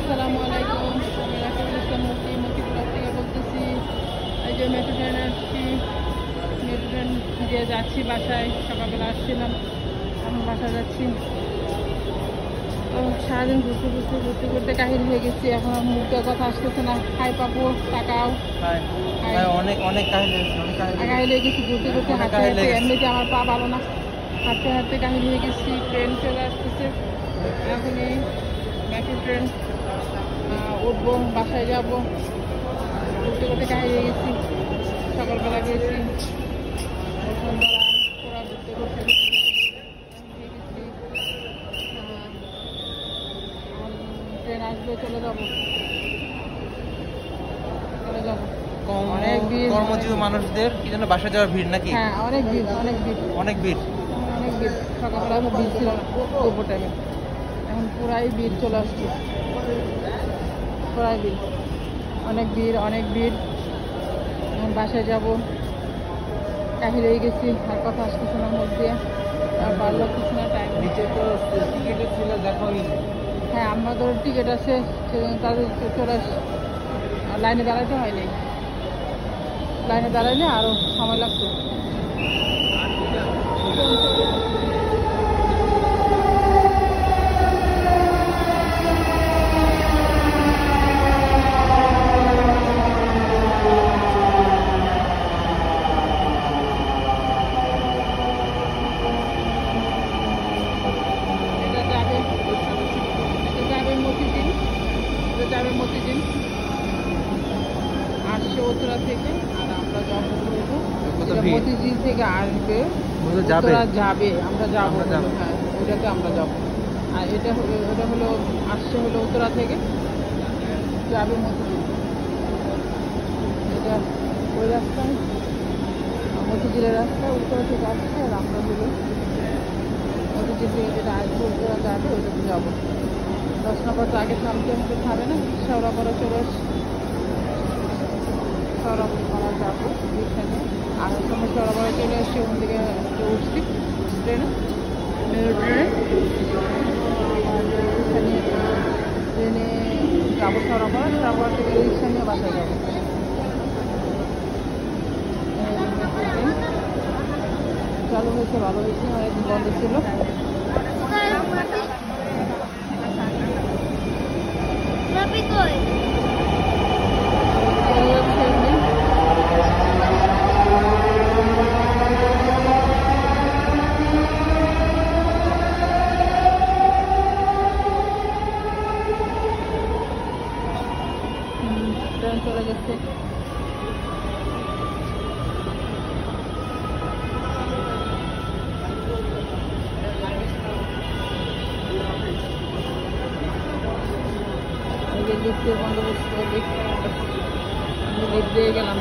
আসসালামু আলাইকুম। আমি রাকিবুল ইসলাম মতিপুরা থেকে বলতেছি। এই যে মেট্রো ট্রেনে আসছি, মেট্রো ট্রেন দিয়ে যাচ্ছি বাসায়। সকালবেলা আসছিলাম, এখন বাসা যাচ্ছি। তো সারাদিন ঘুরতে ঘুরতে কাহিল হয়ে গেছি। এখন আর মুখের কথা আসতেছে না। হাই পাপু, তাকাও। অনেক অনেক কাহিল হয়ে গেছি ঘুরতে ঘুরতে, হাঁটতে হাঁটতে। এমনিতে আমার পা ভালো না, হাঁটতে হাঁটতে কাহিল হয়ে গেছি। ট্রেন চলে আসতেছে, এখনই মেট্রো ট্রেন উঠবো, বাসায় যাবো। ঘুরতে ঘুরতে কাহিল হয়ে গেছি। সকালবেলা গেছি বসুন্ধরা, পুরা ঘুরতে ঘুরতে গেছি। ট্রেন আসবে, চলে যাবো। অনেক ভিড়, কর্মজীবী মানুষদের কি জন্য বাসা যাওয়ার ভিড় নাকি? হ্যাঁ, অনেক ভিড় অনেক ভিড় অনেক ভিড় অনেক ভিড়। সকালবেলা ভিড় ছিল না দুপুর টাইমে, এখন পুরাই ভিড় চলে আসছে। পুরাই ভিড়, অনেক ভিড় অনেক ভিড়। এখন বাসায় যাবো, কাহিল হয়ে গেছি। আর কথা আসতেছে না মুখ দিয়ে, আর ভালো লাগতেছে না। টাইম নিচে তো টিকিটের ছিল, দেখো। হ্যাঁ, আমাদের টিকিট আছে, সেজন্য তাদের চলে আসছে। লাইনে দাঁড়াইতে হয়নি, লাইনে দাঁড়াইলে আরও সময় লাগতো। মতিঝিল আসছে উত্তরা থেকে, আর আমরা যাবো মতিঝিল থেকে আসবে, উত্তরা যাবে, আমরা যাবো। হ্যাঁ, ওইটাতে আমরা যাবো। আর ওটা হলো আসছে হলো উত্তরা থেকে, যাবে মতিঝিল। এটা ওই রাস্তায়, মতিঝিলের রাস্তা। উত্তরা থেকে আসছে, আর আমরা হলো মতিঝিল থেকে যেটা আসবে উত্তরা যাবে, ওইটাতে যাবো। 10 নম্বর তো আগে থামতে আমাদের থামে না, শেওড়াপাড়া চলে আসছে। শেওড়াপাড়া যাবো এখানে, আর সময় শেওড়াপাড়া চলে আসছে। ওখান থেকে উঠছি ট্রেনে, ট্রেনে ট্রেনে যাবো শেওড়াপাড়া। শেওড়াপাড়া থেকে রিক্সা নিয়ে বাসায় যাবো। চালু হয়েছে, ভালো হয়েছে, অনেকদিন বন্ধ ছিল। ট্রেন চলে গেছে। লিফটের বন্দোবস্ত, লিফট দিয়ে গেলাম।